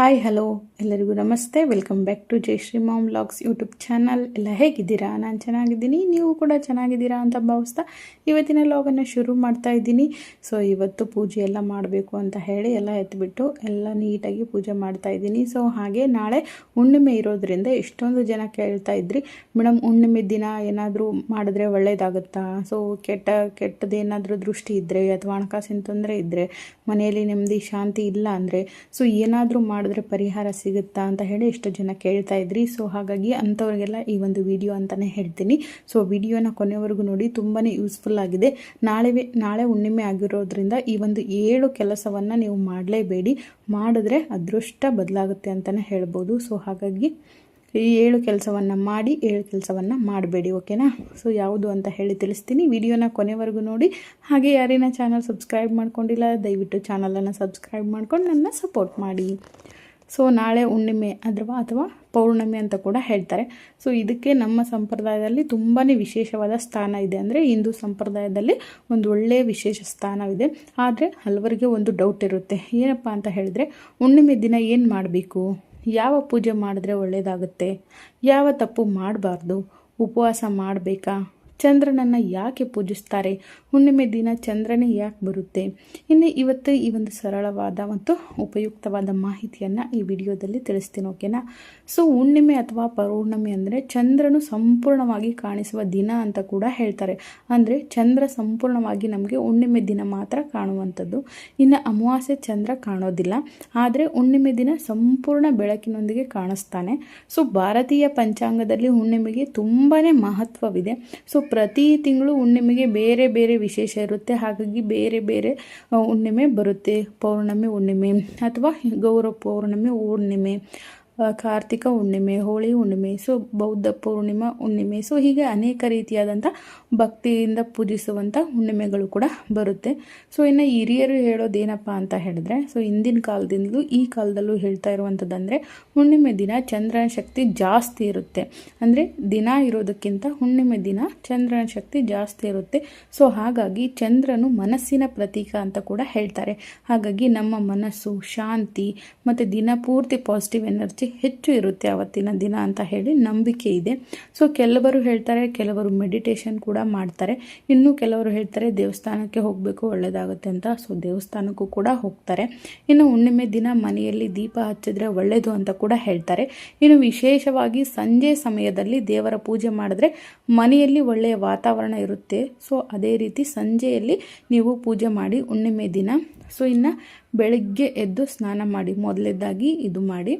Hi hello ಎಲ್ಲರಿಗೂ ನಮಸ್ತೆ. Welcome back to Jayashree mom vlogs YouTube channel. ಎಲ್ಲ ಹೇಗಿದ್ದೀರಾ? ನಾನು ಚೆನ್ನಾಗಿದ್ದೀನಿ, ನೀವು ಕೂಡ ಚೆನ್ನಾಗಿದ್ದೀರಾ ಅಂತ ಭಾವಿಸ್ತಾ ಇವತ್ತಿನ ವ್ಲಾಗನ್ನು ಶುರು ಮಾಡ್ತಾ ಇದ್ದೀನಿ. ಸೊ ಇವತ್ತು ಪೂಜೆ ಎಲ್ಲ ಮಾಡಬೇಕು ಅಂತ ಹೇಳಿ ಎಲ್ಲ ಎತ್ಬಿಟ್ಟು ಎಲ್ಲ ನೀಟಾಗಿ ಪೂಜೆ ಮಾಡ್ತಾ ಇದ್ದೀನಿ. ಸೊ ಹಾಗೆ ನಾಳೆ ಹುಣ್ಣಿಮೆ ಇರೋದ್ರಿಂದ ಎಷ್ಟೊಂದು ಜನ ಕೇಳ್ತಾ ಇದ್ರಿ, ಮೇಡಮ್ ಹುಣ್ಣಿಮೆ ದಿನ ಏನಾದರೂ ಮಾಡಿದ್ರೆ ಒಳ್ಳೇದಾಗುತ್ತಾ? ಸೊ ಕೆಟ್ಟದೇನಾದರೂ ದೃಷ್ಟಿ ಇದ್ದರೆ ಅಥವಾ ಹಣಕಾಸಿನ ತೊಂದರೆ ಇದ್ದರೆ, ಮನೆಯಲ್ಲಿ ನೆಮ್ಮದಿ ಶಾಂತಿ ಇಲ್ಲ ಅಂದರೆ ಸೊ ಏನಾದರೂ ಮಾಡಿದ್ರೆ ಪರಿಹಾರ ಸಿಗುತ್ತಾ ಅಂತ ಹೇಳಿ ಎಷ್ಟು ಜನ ಕೇಳ್ತಾ ಇದ್ರಿ. ಸೊ ಹಾಗಾಗಿ ಅಂಥವ್ರಿಗೆಲ್ಲ ಈ ಒಂದು ವಿಡಿಯೋ ಅಂತಲೇ ಹೇಳ್ತೀನಿ. ಸೊ ವಿಡಿಯೋನ ಕೊನೆವರೆಗೂ ನೋಡಿ, ತುಂಬಾ ಯೂಸ್ಫುಲ್ ಆಗಿದೆ. ನಾಳೆ ಹುಣ್ಣಿಮೆ ಆಗಿರೋದ್ರಿಂದ ಈ ಒಂದು 7 ಕೆಲಸವನ್ನು ನೀವು ಮಾಡಲೇಬೇಡಿ, ಮಾಡಿದ್ರೆ ಅದೃಷ್ಟ ಬದಲಾಗುತ್ತೆ ಅಂತಲೇ ಹೇಳ್ಬೋದು. ಸೊ ಹಾಗಾಗಿ ಈ 7 ಕೆಲಸವನ್ನು ಮಾಡಿ 7 ಕೆಲಸವನ್ನು ಮಾಡಬೇಡಿ, ಓಕೆನಾ? ಸೊ ಯಾವುದು ಅಂತ ಹೇಳಿ ತಿಳಿಸ್ತೀನಿ. ವಿಡಿಯೋನ ಕೊನೆವರೆಗೂ ನೋಡಿ. ಹಾಗೆ ಯಾರೇನ ಚಾನಲ್ ಸಬ್ಸ್ಕ್ರೈಬ್ ಮಾಡ್ಕೊಂಡಿಲ್ಲ ದಯವಿಟ್ಟು ಚಾನಲನ್ನು ಸಬ್ಸ್ಕ್ರೈಬ್ ಮಾಡ್ಕೊಂಡು ನನ್ನ ಸಪೋರ್ಟ್ ಮಾಡಿ. ಸೊ ನಾಳೆ ಹುಣ್ಣಿಮೆ ಅಥವಾ ಪೌರ್ಣಮಿ ಅಂತ ಕೂಡ ಹೇಳ್ತಾರೆ. ಸೊ ಇದಕ್ಕೆ ನಮ್ಮ ಸಂಪ್ರದಾಯದಲ್ಲಿ ತುಂಬಾ ವಿಶೇಷವಾದ ಸ್ಥಾನ ಇದೆ. ಅಂದರೆ ಹಿಂದೂ ಸಂಪ್ರದಾಯದಲ್ಲಿ ಒಂದು ಒಳ್ಳೆಯ ವಿಶೇಷ ಸ್ಥಾನವಿದೆ. ಆದರೆ ಹಲವರಿಗೆ ಒಂದು ಡೌಟ್ ಇರುತ್ತೆ, ಏನಪ್ಪ ಅಂತ ಹೇಳಿದ್ರೆ ಹುಣ್ಣಿಮೆ ದಿನ ಏನು ಮಾಡಬೇಕು, ಯಾವ ಪೂಜೆ ಮಾಡಿದ್ರೆ ಒಳ್ಳೆಯದಾಗುತ್ತೆ, ಯಾವ ತಪ್ಪು ಮಾಡಬಾರ್ದು, ಉಪವಾಸ ಮಾಡಬೇಕಾ, ಚಂದ್ರನನ್ನು ಯಾಕೆ ಪೂಜಿಸ್ತಾರೆ, ಹುಣ್ಣಿಮೆ ದಿನ ಚಂದ್ರನೇ ಯಾಕೆ ಬರುತ್ತೆ, ಇನ್ನು ಇವತ್ತು ಈ ಒಂದು ಸರಳವಾದ ಮತ್ತು ಉಪಯುಕ್ತವಾದ ಮಾಹಿತಿಯನ್ನು ಈ ವಿಡಿಯೋದಲ್ಲಿ ತಿಳಿಸ್ತೀನಿ, ಓಕೆನಾ? ಸೊ ಹುಣ್ಣಿಮೆ ಅಥವಾ ಪೌರ್ಣಮಿ ಅಂದರೆ ಚಂದ್ರನು ಸಂಪೂರ್ಣವಾಗಿ ಕಾಣಿಸುವ ದಿನ ಅಂತ ಕೂಡ ಹೇಳ್ತಾರೆ. ಅಂದರೆ ಚಂದ್ರ ಸಂಪೂರ್ಣವಾಗಿ ನಮಗೆ ಹುಣ್ಣಿಮೆ ದಿನ ಮಾತ್ರ ಕಾಣುವಂಥದ್ದು. ಇನ್ನು ಅಮಾವಾಸ್ಯೆ ಚಂದ್ರ ಕಾಣೋದಿಲ್ಲ, ಆದರೆ ಹುಣ್ಣಿಮೆ ದಿನ ಸಂಪೂರ್ಣ ಬೆಳಕಿನೊಂದಿಗೆ ಕಾಣಿಸ್ತಾನೆ. ಸೊ ಭಾರತೀಯ ಪಂಚಾಂಗದಲ್ಲಿ ಹುಣ್ಣಿಮೆಗೆ ತುಂಬಾ ಮಹತ್ವವಿದೆ. ಸೊ ಪ್ರತಿ ತಿಂಗಳು ಹುಣ್ಣಿಮೆಗೆ ಬೇರೆ ಬೇರೆ ವಿಶೇಷ ಇರುತ್ತೆ. ಹಾಗಾಗಿ ಬೇರೆ ಬೇರೆ ಹುಣ್ಣಿಮೆ ಬರುತ್ತೆ. ಪೌರ್ಣಮಿ ಹುಣ್ಣಿಮೆ ಅಥವಾ ಗೌರ ಪೌರ್ಣಮಿ ಹುಣ್ಣಿಮೆ, ಕಾರ್ತಿಕ ಹುಣ್ಣಿಮೆ, ಹೋಳಿ ಹುಣ್ಣಿಮೆ, ಸೊ ಬೌದ್ಧ ಪೂರ್ಣಿಮಾ ಹುಣ್ಣಿಮೆ, ಸೊ ಹೀಗೆ ಅನೇಕ ರೀತಿಯಾದಂಥ ಭಕ್ತಿಯಿಂದ ಪೂಜಿಸುವಂಥ ಹುಣ್ಣಿಮೆಗಳು ಕೂಡ ಬರುತ್ತೆ. ಸೊ ಇನ್ನು ಹಿರಿಯರು ಹೇಳೋದೇನಪ್ಪ ಅಂತ ಹೇಳಿದ್ರೆ, ಸೊ ಹಿಂದಿನ ಕಾಲದಿಂದಲೂ ಈ ಕಾಲದಲ್ಲೂ ಹೇಳ್ತಾ ಇರುವಂಥದ್ದಂದರೆ ಹುಣ್ಣಿಮೆ ದಿನ ಚಂದ್ರನ ಶಕ್ತಿ ಜಾಸ್ತಿ ಇರುತ್ತೆ. ಅಂದರೆ ದಿನ ಇರೋದಕ್ಕಿಂತ ಹುಣ್ಣಿಮೆ ದಿನ ಚಂದ್ರನ ಶಕ್ತಿ ಜಾಸ್ತಿ ಇರುತ್ತೆ. ಸೊ ಹಾಗಾಗಿ ಚಂದ್ರನು ಮನಸ್ಸಿನ ಪ್ರತೀಕ ಅಂತ ಕೂಡ ಹೇಳ್ತಾರೆ. ಹಾಗಾಗಿ ನಮ್ಮ ಮನಸ್ಸು ಶಾಂತಿ ಮತ್ತು ದಿನ ಪೂರ್ತಿ ಪಾಸಿಟಿವ್ ಎನರ್ಜಿ ಹೆಚ್ಚು ಇರುತ್ತೆ ಆವತ್ತಿನ ದಿನ ಅಂತ ಹೇಳಿ ನಂಬಿಕೆ ಇದೆ. ಸೊ ಕೆಲವರು ಹೇಳ್ತಾರೆ, ಕೆಲವರು ಮೆಡಿಟೇಷನ್ ಕೂಡ ಮಾಡ್ತಾರೆ, ಇನ್ನು ಕೆಲವರು ಹೇಳ್ತಾರೆ ದೇವಸ್ಥಾನಕ್ಕೆ ಹೋಗಬೇಕು ಒಳ್ಳೆಯದಾಗುತ್ತೆ ಅಂತ. ಸೊ ದೇವಸ್ಥಾನಕ್ಕೂ ಕೂಡ ಹೋಗ್ತಾರೆ. ಇನ್ನು ಹುಣ್ಣಿಮೆ ದಿನ ಮನೆಯಲ್ಲಿ ದೀಪ ಹಚ್ಚಿದ್ರೆ ಒಳ್ಳೆಯದು ಅಂತ ಕೂಡ ಹೇಳ್ತಾರೆ. ಇನ್ನು ವಿಶೇಷವಾಗಿ ಸಂಜೆ ಸಮಯದಲ್ಲಿ ದೇವರ ಪೂಜೆ ಮಾಡಿದ್ರೆ ಮನೆಯಲ್ಲಿ ಒಳ್ಳೆಯ ವಾತಾವರಣ ಇರುತ್ತೆ. ಸೊ ಅದೇ ರೀತಿ ಸಂಜೆಯಲ್ಲಿ ನೀವು ಪೂಜೆ ಮಾಡಿ ಹುಣ್ಣಿಮೆ ದಿನ. ಸೊ ಇನ್ನು ಬೆಳಗ್ಗೆ ಎದ್ದು ಸ್ನಾನ ಮಾಡಿ, ಮೊದಲನೇದಾಗಿ ಇದು ಮಾಡಿ.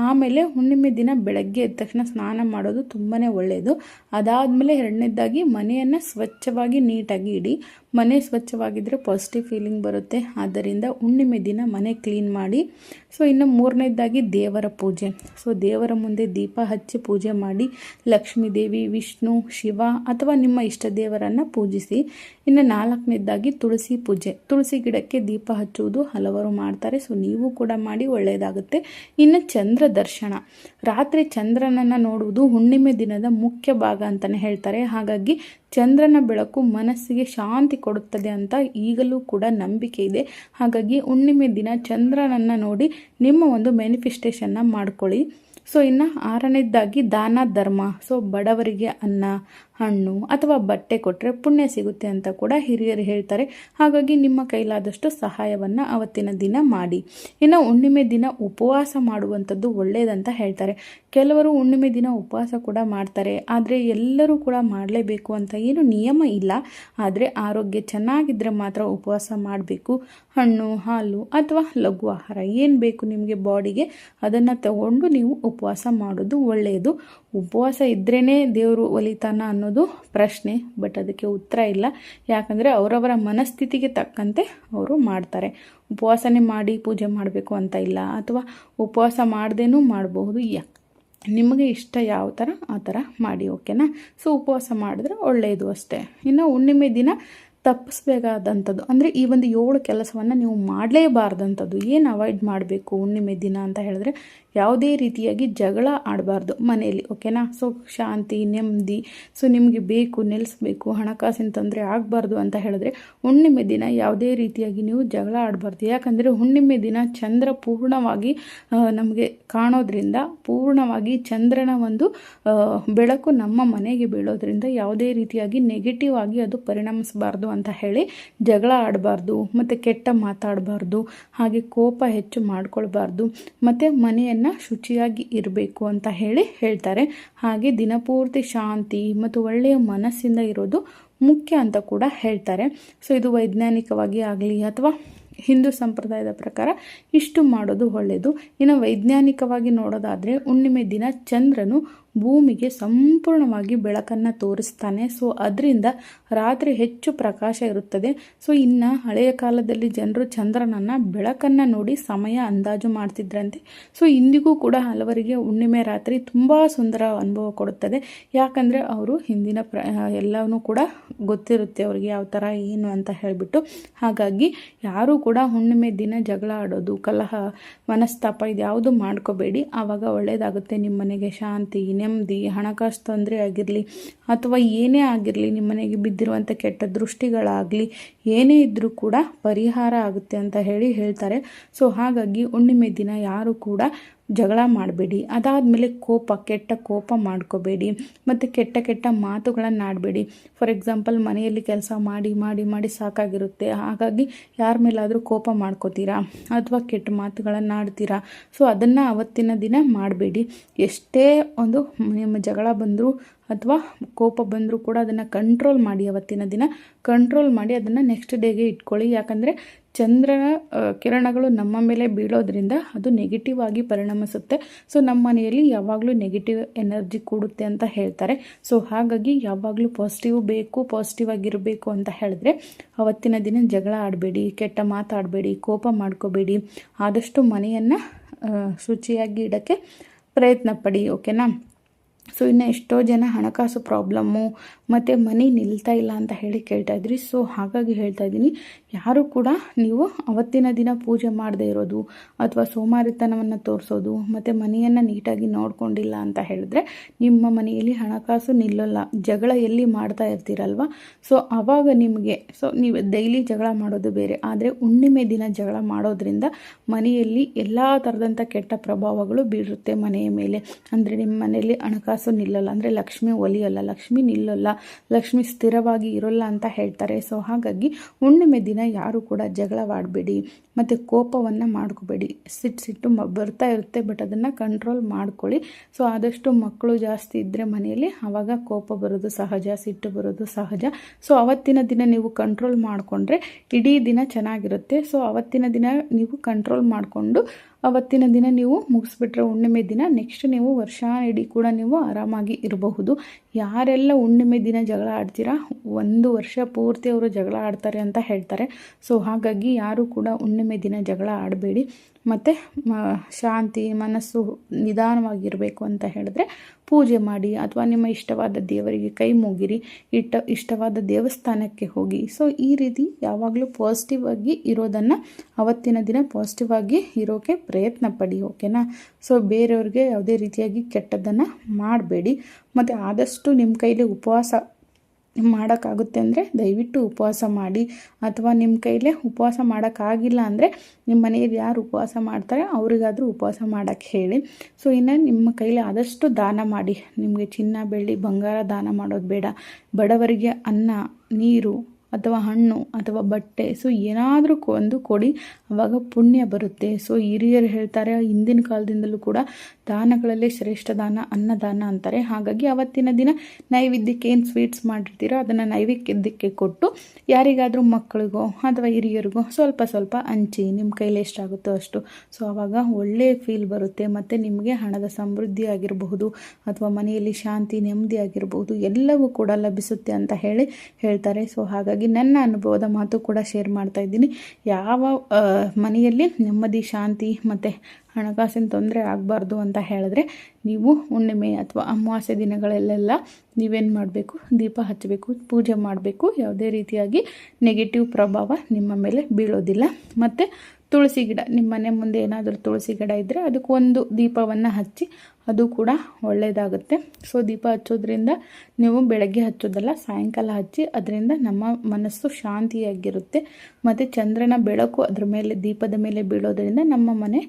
ಆಮೇಲೆ ಹುಣ್ಣಿಮೆ ದಿನ ಬೆಳಗ್ಗೆ ಎದ್ದ ತಕ್ಷಣ ಸ್ನಾನ ಮಾಡೋದು ತುಂಬಾ ಒಳ್ಳೆಯದು. ಅದಾದಮೇಲೆ ಎರಡನೇದಾಗಿ ಮನೆಯನ್ನು ಸ್ವಚ್ಛವಾಗಿ ನೀಟಾಗಿ ಇಡಿ. ಮನೆ ಸ್ವಚ್ಛವಾಗಿದ್ದರೆ ಪಾಸಿಟಿವ್ ಫೀಲಿಂಗ್ ಬರುತ್ತೆ. ಆದ್ದರಿಂದ ಹುಣ್ಣಿಮೆ ದಿನ ಮನೆ ಕ್ಲೀನ್ ಮಾಡಿ. ಸೊ ಇನ್ನು ಮೂರನೇದಾಗಿ ದೇವರ ಪೂಜೆ. ಸೊ ದೇವರ ಮುಂದೆ ದೀಪ ಹಚ್ಚಿ ಪೂಜೆ ಮಾಡಿ. ಲಕ್ಷ್ಮೀ ದೇವಿ, ವಿಷ್ಣು, ಶಿವ ಅಥವಾ ನಿಮ್ಮ ಇಷ್ಟ ದೇವರನ್ನು ಪೂಜಿಸಿ. ಇನ್ನು ನಾಲ್ಕನೇದಾಗಿ ತುಳಸಿ ಪೂಜೆ. ತುಳಸಿ ಗಿಡಕ್ಕೆ ದೀಪ ಹಚ್ಚುವುದು ಹಲವರು ಮಾಡ್ತಾರೆ. ಸೊ ನೀವು ಕೂಡ ಮಾಡಿ, ಒಳ್ಳೆಯದಾಗುತ್ತೆ. ಇನ್ನು ಚಂದ್ರ ದರ್ಶನ, ರಾತ್ರಿ ಚಂದ್ರನನ್ನು ನೋಡುವುದು ಹುಣ್ಣಿಮೆ ದಿನದ ಮುಖ್ಯ ಭಾಗ ಅಂತಲೇ ಹೇಳ್ತಾರೆ. ಹಾಗಾಗಿ ಚಂದ್ರನ ಬೆಳಕು ಮನಸ್ಸಿಗೆ ಶಾಂತಿ ಕೊಡುತ್ತದೆ ಅಂತ ಈಗಲೂ ಕೂಡ ನಂಬಿಕೆ ಇದೆ. ಹಾಗಾಗಿ ಹುಣ್ಣಿಮೆ ದಿನ ಚಂದ್ರನನ್ನು ನೋಡಿ ನಿಮ್ಮ ಒಂದು ಮ್ಯಾನಿಫೆಸ್ಟೇಷನ್ನ ಮಾಡ್ಕೊಳ್ಳಿ. ಸೊ ಇನ್ನು ಆರನೇದಾಗಿ ದಾನ ಧರ್ಮ. ಸೊ ಬಡವರಿಗೆ ಅನ್ನ, ಹಣ್ಣು ಅಥವಾ ಬಟ್ಟೆ ಕೊಟ್ಟರೆ ಪುಣ್ಯ ಸಿಗುತ್ತೆ ಅಂತ ಕೂಡ ಹಿರಿಯರು ಹೇಳ್ತಾರೆ. ಹಾಗಾಗಿ ನಿಮ್ಮ ಕೈಲಾದಷ್ಟು ಸಹಾಯವನ್ನು ಅವತ್ತಿನ ದಿನ ಮಾಡಿ. ಇನ್ನು ಹುಣ್ಣಿಮೆ ದಿನ ಉಪವಾಸ ಮಾಡುವಂಥದ್ದು ಒಳ್ಳೆಯದಂತ ಹೇಳ್ತಾರೆ. ಕೆಲವರು ಹುಣ್ಣಿಮೆ ದಿನ ಉಪವಾಸ ಕೂಡ ಮಾಡ್ತಾರೆ, ಆದರೆ ಎಲ್ಲರೂ ಕೂಡ ಮಾಡಲೇಬೇಕು ಅಂತ ಏನು ನಿಯಮ ಇಲ್ಲ. ಆದರೆ ಆರೋಗ್ಯ ಚೆನ್ನಾಗಿದ್ದರೆ ಮಾತ್ರ ಉಪವಾಸ ಮಾಡಬೇಕು. ಹಣ್ಣು, ಹಾಲು ಅಥವಾ ಲಘು ಆಹಾರ ಏನು ಬೇಕು ನಿಮಗೆ ಬಾಡಿಗೆ, ಅದನ್ನು ತಗೊಂಡು ನೀವು ಉಪವಾಸ ಮಾಡೋದು ಒಳ್ಳೆಯದು. ಉಪವಾಸ ಇದ್ರೇ ದೇವರು ಒಲಿತಾನ ಅನ್ನೋದು ಪ್ರಶ್ನೆ, ಬಟ್ ಅದಕ್ಕೆ ಉತ್ತರ ಇಲ್ಲ. ಯಾಕಂದರೆ ಅವರವರ ಮನಸ್ಥಿತಿಗೆ ತಕ್ಕಂತೆ ಅವರು ಮಾಡ್ತಾರೆ. ಉಪವಾಸನೇ ಮಾಡಿ ಪೂಜೆ ಮಾಡಬೇಕು ಅಂತ ಇಲ್ಲ, ಅಥವಾ ಉಪವಾಸ ಮಾಡದೇನೂ ಮಾಡಬಹುದು. ನಿಮಗೆ ಇಷ್ಟ ಯಾವ ಥರ ಆ ಥರ ಮಾಡಿ, ಓಕೆನಾ? ಸೊ ಉಪವಾಸ ಮಾಡಿದ್ರೆ ಒಳ್ಳೆಯದು ಅಷ್ಟೇ. ಇನ್ನು ಹುಣ್ಣಿಮೆ ದಿನ ತಪ್ಪಿಸ್ಬೇಕಾದಂಥದ್ದು. ಅಂದರೆ ಈ ಒಂದು 7 ಕೆಲಸವನ್ನು ನೀವು ಮಾಡಲೇಬಾರ್ದಂಥದ್ದು. ಏನು ಅವಾಯ್ಡ್ ಮಾಡಬೇಕು ಹುಣ್ಣಿಮೆ ದಿನ ಅಂತ ಹೇಳಿದ್ರೆ, ಯಾವುದೇ ರೀತಿಯಾಗಿ ಜಗಳ ಆಡಬಾರ್ದು ಮನೆಯಲ್ಲಿ, ಓಕೆನಾ. ಸೊ ಶಾಂತಿ, ನೆಮ್ಮದಿ, ಸೊ ನಿಮಗೆ ಬೇಕು, ನೆಲೆಸಬೇಕು, ಹಣಕಾಸಿನ ತೊಂದರೆ ಆಗಬಾರ್ದು ಅಂತ ಹೇಳಿದ್ರೆ ಹುಣ್ಣಿಮೆ ದಿನ ಯಾವುದೇ ರೀತಿಯಾಗಿ ನೀವು ಜಗಳ ಆಡಬಾರ್ದು. ಯಾಕಂದರೆ ಹುಣ್ಣಿಮೆ ದಿನ ಚಂದ್ರ ಪೂರ್ಣವಾಗಿ ನಮಗೆ ಕಾಣೋದ್ರಿಂದ, ಪೂರ್ಣವಾಗಿ ಚಂದ್ರನ ಒಂದು ಬೆಳಕು ನಮ್ಮ ಮನೆಗೆ ಬೀಳೋದ್ರಿಂದ ಯಾವುದೇ ರೀತಿಯಾಗಿ ನೆಗೆಟಿವ್ ಆಗಿ ಅದು ಪರಿಣಮಿಸಬಾರ್ದು ಅಂತ ಹೇಳಿ ಜಗಳ ಆಡಬಾರ್ದು, ಮತ್ತು ಕೆಟ್ಟ ಮಾತಾಡಬಾರ್ದು, ಹಾಗೆ ಕೋಪ ಹೆಚ್ಚು ಮಾಡ್ಕೊಳ್ಬಾರ್ದು, ಮತ್ತು ಮನೆಯನ್ನು ಶುಚಿಯಾಗಿ ಇರಬೇಕು ಅಂತ ಹೇಳ್ತಾರೆ. ಹಾಗೆ ದಿನಪೂರ್ತಿ ಶಾಂತಿ ಮತ್ತು ಒಳ್ಳೆಯ ಮನಸ್ಸಿಂದ ಇರೋದು ಮುಖ್ಯ ಅಂತ ಕೂಡ ಹೇಳ್ತಾರೆ. ಸೊ ಇದು ವೈಜ್ಞಾನಿಕವಾಗಿ ಆಗಲಿ ಅಥವಾ ಹಿಂದೂ ಸಂಪ್ರದಾಯದ ಪ್ರಕಾರ ಇಷ್ಟು ಮಾಡೋದು ಒಳ್ಳೆಯದು. ಇನ್ನು ವೈಜ್ಞಾನಿಕವಾಗಿ ನೋಡೋದಾದರೆ ಹುಣ್ಣಿಮೆ ದಿನ ಚಂದ್ರನು ಭೂಮಿಗೆ ಸಂಪೂರ್ಣವಾಗಿ ಬೆಳಕನ್ನು ತೋರಿಸ್ತಾನೆ. ಸೊ ಅದರಿಂದ ರಾತ್ರಿ ಹೆಚ್ಚು ಪ್ರಕಾಶ ಇರುತ್ತದೆ. ಸೊ ಇನ್ನು ಹಳೆಯ ಕಾಲದಲ್ಲಿ ಜನರು ಚಂದ್ರನನ್ನು ಬೆಳಕನ್ನು ನೋಡಿ ಸಮಯ ಅಂದಾಜು ಮಾಡ್ತಿದ್ರಂತೆ. ಸೊ ಇಂದಿಗೂ ಕೂಡ ಹಲವರಿಗೆ ಹುಣ್ಣಿಮೆ ರಾತ್ರಿ ತುಂಬ ಸುಂದರ ಅನುಭವ ಕೊಡುತ್ತದೆ. ಯಾಕಂದರೆ ಅವರು ಹಿಂದಿನ ಎಲ್ಲವೂ ಕೂಡ ಗೊತ್ತಿರುತ್ತೆ ಅವರಿಗೆ ಯಾವ ಥರ ಏನು ಅಂತ ಹೇಳಿಬಿಟ್ಟು. ಹಾಗಾಗಿ ಯಾರೂ ಕೂಡ ಹುಣ್ಣಿಮೆ ದಿನ ಜಗಳ ಆಡೋದು, ಕಲಹ, ಮನಸ್ತಾಪ ಇದ್ಯಾವುದು ಮಾಡ್ಕೋಬೇಡಿ. ಆವಾಗ ಒಳ್ಳೆಯದಾಗುತ್ತೆ. ನಿಮ್ಮ ಮನೆಗೆ ಶಾಂತಿ, ನೆಮ್ಮದಿ, ಹಣಕಾಸು ತೊಂದರೆ ಆಗಿರಲಿ ಅಥವಾ ಏನೇ ಆಗಿರಲಿ, ನಿಮ್ಮ ಮನೆಗೆ ಬಿದ್ದಿರುವಂಥ ಕೆಟ್ಟ ದೃಷ್ಟಿಗಳಾಗಲಿ ಏನೇ ಇದ್ದರೂ ಕೂಡ ಪರಿಹಾರ ಆಗುತ್ತೆ ಅಂತ ಹೇಳ್ತಾರೆ. ಸೊ ಹಾಗಾಗಿ ಹುಣ್ಣಿಮೆ ದಿನ ಯಾರು ಕೂಡ ಜಗಳ ಮಾಡಬೇಡಿ. ಅದಾದಮೇಲೆ ಕೆಟ್ಟ ಕೋಪ ಮಾಡ್ಕೋಬೇಡಿ, ಮತ್ತು ಕೆಟ್ಟ ಮಾತುಗಳನ್ನು ಆಡಬೇಡಿ. ಫಾರ್ ಎಕ್ಸಾಂಪಲ್ ಮನೆಯಲ್ಲಿ ಕೆಲಸ ಮಾಡಿ ಮಾಡಿ ಮಾಡಿ ಸಾಕಾಗಿರುತ್ತೆ. ಹಾಗಾಗಿ ಯಾರ ಮೇಲಾದರೂ ಕೋಪ ಮಾಡ್ಕೋತೀರಾ ಅಥವಾ ಕೆಟ್ಟ ಮಾತುಗಳನ್ನು ಆಡ್ತೀರಾ. ಸೊ ಅದನ್ನು ಅವತ್ತಿನ ದಿನ ಮಾಡಬೇಡಿ. ಎಷ್ಟೇ ಒಂದು ನಿಮ್ಮ ಜಗಳ ಬಂದರೂ ಅಥವಾ ಕೋಪ ಬಂದರೂ ಕೂಡ ಅದನ್ನು ಕಂಟ್ರೋಲ್ ಮಾಡಿ, ಅವತ್ತಿನ ದಿನ ಕಂಟ್ರೋಲ್ ಮಾಡಿ ಅದನ್ನು ನೆಕ್ಸ್ಟ್ ಡೇಗೆ ಇಟ್ಕೊಳ್ಳಿ. ಯಾಕಂದರೆ ಚಂದ್ರನ ಕಿರಣಗಳು ನಮ್ಮ ಮೇಲೆ ಬೀಳೋದ್ರಿಂದ ಅದು ನೆಗೆಟಿವ್ ಆಗಿ ಪರಿಣಮಿಸುತ್ತೆ. ಸೊ ನಮ್ಮ ಮನೆಯಲ್ಲಿ ಯಾವಾಗಲೂ ನೆಗೆಟಿವ್ ಎನರ್ಜಿ ಕೂಡುತ್ತೆ ಅಂತ ಹೇಳ್ತಾರೆ. ಸೊ ಹಾಗಾಗಿ ಯಾವಾಗಲೂ ಪಾಸಿಟಿವ್ ಆಗಿರಬೇಕು ಅಂತ ಹೇಳಿದ್ರೆ ಅವತ್ತಿನ ದಿನ ಜಗಳ ಆಡಬೇಡಿ, ಕೆಟ್ಟ ಮಾತಾಡಬೇಡಿ, ಕೋಪ ಮಾಡ್ಕೋಬೇಡಿ. ಆದಷ್ಟು ಮನೆಯನ್ನು ಶುಚಿಯಾಗಿ ಇಡೋಕ್ಕೆ ಪ್ರಯತ್ನ ಪಡಿ, ಓಕೆನಾ. ಸೊ ಇನ್ನು ಎಷ್ಟೋ ಜನ ಹಣಕಾಸು ಪ್ರಾಬ್ಲಮ್ಮು ಮತ್ತು ಮನಿ ನಿಲ್ತಾ ಇಲ್ಲ ಅಂತ ಕೇಳ್ತಾ ಇದ್ರಿ. ಸೊ ಹಾಗಾಗಿ ಹೇಳ್ತಾ ಇದ್ದೀನಿ, ಯಾರು ಕೂಡ ನೀವು ಅವತ್ತಿನ ದಿನ ಪೂಜೆ ಮಾಡದೇ ಇರೋದು ಅಥವಾ ಸೋಮಾರಿತನವನ್ನು ತೋರಿಸೋದು ಮತ್ತು ಮನೆಯನ್ನು ನೀಟಾಗಿ ನೋಡ್ಕೊಂಡಿಲ್ಲ ಅಂತ ಹೇಳಿದ್ರೆ ನಿಮ್ಮ ಮನೆಯಲ್ಲಿ ಹಣಕಾಸು ನಿಲ್ಲಲ್ಲ. ಜಗಳ ಎಲ್ಲಿ ಮಾಡ್ತಾ ಇರ್ತೀರಲ್ವ, ಸೊ ಆವಾಗ ನಿಮಗೆ ನೀವು ಡೈಲಿ ಜಗಳ ಮಾಡೋದು ಬೇರೆ, ಆದರೆ ಹುಣ್ಣಿಮೆ ದಿನ ಜಗಳ ಮಾಡೋದ್ರಿಂದ ಮನೆಯಲ್ಲಿ ಎಲ್ಲ ಥರದಂಥ ಕೆಟ್ಟ ಪ್ರಭಾವಗಳು ಬೀರುತ್ತೆ ಮನೆಯ ಮೇಲೆ. ಅಂದರೆ ನಿಮ್ಮ ಮನೆಯಲ್ಲಿ ಹಣಕಾಸು ನಿಲ್ಲಲ್ಲ, ಅಂದರೆ ಲಕ್ಷ್ಮಿ ಒಲಿಯಲ್ಲ, ಲಕ್ಷ್ಮಿ ನಿಲ್ಲಲ್ಲ, ಲಕ್ಷ್ಮಿ ಸ್ಥಿರವಾಗಿ ಇರೋಲ್ಲ ಅಂತ ಹೇಳ್ತಾರೆ. ಸೊ ಹಾಗಾಗಿ ಹುಣ್ಣಿಮೆ ದಿನ ಯಾರು ಕೂಡ ಜಗಳವಾಡಬೇಡಿ ಮತ್ತು ಕೋಪವನ್ನು ಮಾಡ್ಕೋಬೇಡಿ. ಸಿಟ್ಟು ಬರ್ತಾ ಇರುತ್ತೆ, ಬಟ್ ಅದನ್ನು ಕಂಟ್ರೋಲ್ ಮಾಡ್ಕೊಳ್ಳಿ. ಸೊ ಆದಷ್ಟು ಮಕ್ಕಳು ಜಾಸ್ತಿ ಇದ್ದರೆ ಮನೆಯಲ್ಲಿ ಆವಾಗ ಕೋಪ ಬರೋದು ಸಹಜ, ಸಿಟ್ಟು ಬರೋದು ಸಹಜ. ಸೊ ಅವತ್ತಿನ ದಿನ ನೀವು ಕಂಟ್ರೋಲ್ ಮಾಡಿಕೊಂಡ್ರೆ ಇಡೀ ದಿನ ಚೆನ್ನಾಗಿರುತ್ತೆ. ಸೊ ಅವತ್ತಿನ ದಿನ ನೀವು ಕಂಟ್ರೋಲ್ ಮಾಡಿಕೊಂಡು ಅವತ್ತಿನ ದಿನ ನೀವು ಮುಗಿಸ್ಬಿಟ್ರೆ ಹುಣ್ಣಿಮೆ ದಿನ ನೆಕ್ಸ್ಟ್ ನೀವು ವರ್ಷ ಇಡೀ ಕೂಡ ನೀವು ಆರಾಮಾಗಿ ಇರಬಹುದು. ಯಾರೆಲ್ಲ ಹುಣ್ಣಿಮೆ ದಿನ ಜಗಳ ಆಡ್ತೀರಾ 1 ವರ್ಷ ಪೂರ್ತಿ ಅವರು ಜಗಳ ಆಡ್ತಾರೆ ಅಂತ ಹೇಳ್ತಾರೆ. ಸೊ ಹಾಗಾಗಿ ಯಾರು ಕೂಡ ಹುಣ್ಣಿಮೆ ದಿನ ಜಗಳ ಆಡಬೇಡಿ. ಮತ್ತು ಶಾಂತಿ ಮನಸ್ಸು ನಿಧಾನವಾಗಿರಬೇಕು ಅಂತ ಹೇಳಿದ್ರೆ ಪೂಜೆ ಮಾಡಿ ಅಥವಾ ನಿಮ್ಮ ಇಷ್ಟವಾದ ದೇವರಿಗೆ ಕೈ ಮುಗಿರಿ, ಇಷ್ಟವಾದ ದೇವಸ್ಥಾನಕ್ಕೆ ಹೋಗಿ. ಸೊ ಈ ರೀತಿ ಯಾವಾಗಲೂ ಪಾಸಿಟಿವ್ ಆಗಿ ಇರೋದನ್ನು ಅವತ್ತಿನ ದಿನ ಪಾಸಿಟಿವ್ ಆಗಿ ಇರೋಕ್ಕೆ ಪ್ರಯತ್ನ ಪಡಿ, ಓಕೆನಾ. ಸೊ ಬೇರೆಯವ್ರಿಗೆ ಯಾವುದೇ ರೀತಿಯಾಗಿ ಕೆಟ್ಟದ್ದನ್ನು ಮಾಡಬೇಡಿ. ಮತ್ತು ಆದಷ್ಟು ನಿಮ್ಮ ಕೈಲಿ ಉಪವಾಸ ಮಾಡೋಕ್ಕಾಗುತ್ತೆ ಅಂದರೆ ದಯವಿಟ್ಟು ಉಪವಾಸ ಮಾಡಿ. ಅಥವಾ ನಿಮ್ಮ ಕೈಲೇ ಉಪವಾಸ ಮಾಡೋಕ್ಕಾಗಿಲ್ಲ ಅಂದರೆ ನಿಮ್ಮ ಮನೆಯಲ್ಲಿ ಯಾರು ಉಪವಾಸ ಮಾಡ್ತಾರೆ ಅವರಿಗಾದರೂ ಉಪವಾಸ ಮಾಡೋಕ್ಕೆ ಹೇಳಿ. ಸೊ ಇನ್ನು ನಿಮ್ಮ ಕೈಲಿ ಆದಷ್ಟು ದಾನ ಮಾಡಿ. ನಿಮಗೆ ಚಿನ್ನ, ಬೆಳ್ಳಿ, ಬಂಗಾರ ದಾನ ಮಾಡೋದು ಬೇಡ. ಬಡವರಿಗೆ ಅನ್ನ, ನೀರು ಅಥವಾ ಹಣ್ಣು ಅಥವಾ ಬಟ್ಟೆ, ಸೊ ಏನಾದರೂ ಒಂದು ಕೊಡಿ, ಆವಾಗ ಪುಣ್ಯ ಬರುತ್ತೆ. ಸೊ ಹಿರಿಯರು ಹೇಳ್ತಾರೆ, ಹಿಂದಿನ ಕಾಲದಿಂದಲೂ ಕೂಡ ದಾನಗಳಲ್ಲಿ ಶ್ರೇಷ್ಠ ದಾನ ಅನ್ನದಾನ ಅಂತಾರೆ. ಹಾಗಾಗಿ ಅವತ್ತಿನ ದಿನ ನೈವೇದ್ಯಕ್ಕೆ ಏನು ಸ್ವೀಟ್ಸ್ ಮಾಡಿರ್ತೀರೋ ಅದನ್ನು ನೈವೇದ್ಯಕ್ಕೆ ಕೊಟ್ಟು ಯಾರಿಗಾದರೂ ಮಕ್ಕಳಿಗೋ ಅಥವಾ ಹಿರಿಯರಿಗೋ ಸ್ವಲ್ಪ ಸ್ವಲ್ಪ ಹಂಚಿ, ನಿಮ್ಮ ಕೈಲಿ ಎಷ್ಟಾಗುತ್ತೋ ಅಷ್ಟು. ಸೊ ಆವಾಗ ಒಳ್ಳೆಯ ಫೀಲ್ ಬರುತ್ತೆ. ಮತ್ತು ನಿಮಗೆ ಹಣದ ಸಮೃದ್ಧಿ ಆಗಿರಬಹುದು ಅಥವಾ ಮನೆಯಲ್ಲಿ ಶಾಂತಿ ನೆಮ್ಮದಿ ಆಗಿರಬಹುದು, ಎಲ್ಲವೂ ಕೂಡ ಲಭಿಸುತ್ತೆ ಅಂತ ಹೇಳ್ತಾರೆ. ಸೊ ಹಾಗಾಗಿ ಹಾಗಾಗಿ ನನ್ನ ಅನುಭವದ ಮಾತು ಕೂಡ ಶೇರ್ ಮಾಡ್ತಾ ಇದ್ದೀನಿ. ಯಾವ ಮನೆಯಲ್ಲಿ ನೆಮ್ಮದಿ, ಶಾಂತಿ ಮತ್ತು ಹಣಕಾಸಿನ ತೊಂದರೆ ಆಗಬಾರ್ದು ಅಂತ ಹೇಳಿದ್ರೆ ನೀವು ಹುಣ್ಣಿಮೆ ಅಥವಾ ಅಮಾವಾಸ್ಯೆ ದಿನಗಳಲ್ಲೆಲ್ಲ ನೀವೇನು ಮಾಡಬೇಕು, ದೀಪ ಹಚ್ಚಬೇಕು, ಪೂಜೆ ಮಾಡಬೇಕು. ಯಾವುದೇ ರೀತಿಯಾಗಿ ನೆಗೆಟಿವ್ ಪ್ರಭಾವ ನಿಮ್ಮ ಮೇಲೆ ಬೀಳೋದಿಲ್ಲ. ಮತ್ತು ತುಳಸಿ ಗಿಡ, ನಿಮ್ಮ ಮನೆ ಮುಂದೆ ಏನಾದರೂ ತುಳಸಿ ಗಿಡ ಇದ್ದರೆ ಅದಕ್ಕೊಂದು ದೀಪವನ್ನು ಹಚ್ಚಿ, ಅದು ಕೂಡ ಒಳ್ಳೆಯದಾಗುತ್ತೆ. ಸೊ ದೀಪ ಹಚ್ಚೋದ್ರಿಂದ ನೀವು ಬೆಳಗ್ಗೆ ಹಚ್ಚೋದಲ್ಲ, ಸಾಯಂಕಾಲ ಹಚ್ಚಿ, ಅದರಿಂದ ನಮ್ಮ ಮನಸ್ಸು ಶಾಂತಿಯಾಗಿರುತ್ತೆ. ಮತ್ತು ಚಂದ್ರನ ಬೆಳಕು ಅದ್ರ ಮೇಲೆ, ದೀಪದ ಮೇಲೆ ಬೀಳೋದ್ರಿಂದ ನಮ್ಮ ಮನೆ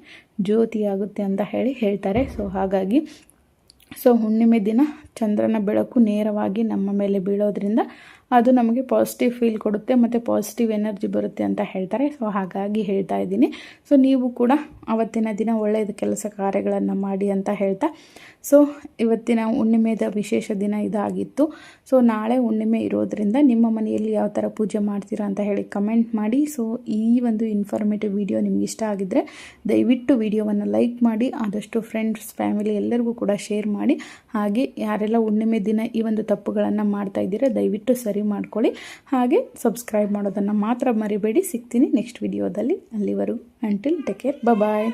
ಜ್ಯೋತಿಯಾಗುತ್ತೆ ಅಂತ ಹೇಳ್ತಾರೆ. ಸೊ ಹಾಗಾಗಿ ಹುಣ್ಣಿಮೆ ದಿನ ಚಂದ್ರನ ಬೆಳಕು ನೇರವಾಗಿ ನಮ್ಮ ಮೇಲೆ ಬೀಳೋದ್ರಿಂದ ಅದು ನಮಗೆ ಪಾಸಿಟಿವ್ ಫೀಲ್ ಕೊಡುತ್ತೆ ಮತ್ತು ಪಾಸಿಟಿವ್ ಎನರ್ಜಿ ಬರುತ್ತೆ ಅಂತ ಹೇಳ್ತಾರೆ. ಸೊ ಹಾಗಾಗಿ ಹೇಳ್ತಾ ಇದ್ದೀನಿ. ಸೊ ನೀವು ಕೂಡ ಅವತ್ತಿನ ದಿನ ಒಳ್ಳೆಯದು ಕೆಲಸ ಕಾರ್ಯಗಳನ್ನು ಮಾಡಿ ಅಂತ ಹೇಳ್ತಾ, ಸೊ ಇವತ್ತಿನ ಹುಣ್ಣಿಮೆದ ವಿಶೇಷ ದಿನ ಇದಾಗಿತ್ತು. ಸೊ ನಾಳೆ ಹುಣ್ಣಿಮೆ ಇರೋದ್ರಿಂದ ನಿಮ್ಮ ಮನೆಯಲ್ಲಿ ಯಾವ ಥರ ಪೂಜೆ ಮಾಡ್ತೀರಾ ಅಂತ ಹೇಳಿ ಕಮೆಂಟ್ ಮಾಡಿ. ಸೊ ಈ ಒಂದು ಇನ್ಫಾರ್ಮೇಟಿವ್ ವಿಡಿಯೋ ನಿಮ್ಗೆ ಇಷ್ಟ ಆಗಿದ್ದರೆ ದಯವಿಟ್ಟು ವಿಡಿಯೋವನ್ನು ಲೈಕ್ ಮಾಡಿ, ಆದಷ್ಟು ಫ್ರೆಂಡ್ಸ್, ಫ್ಯಾಮಿಲಿ ಎಲ್ಲರಿಗೂ ಕೂಡ ಶೇರ್ ಮಾಡಿ. ಹಾಗೆ ಯಾರೆಲ್ಲ ಹುಣ್ಣಿಮೆ ದಿನ ಈ ಒಂದು ತಪ್ಪುಗಳನ್ನು ಮಾಡ್ತಾ ಇದ್ದೀರಾ ದಯವಿಟ್ಟು ಸರಿ ಮಾಡ್ಕೊಳ್ಳಿ. ಹಾಗೆ ಸಬ್ಸ್ಕ್ರೈಬ್ ಮಾಡೋದನ್ನು ಮಾತ್ರ ಮರಿಬೇಡಿ. ಸಿಗ್ತೀನಿ ನೆಕ್ಸ್ಟ್ ವಿಡಿಯೋದಲ್ಲಿ. ಅಲ್ಲಿವರೆಗೂ ಅಂಟಿಲ್ ಟೇಕ್ ಕೇರ್, ಬಾಯ್.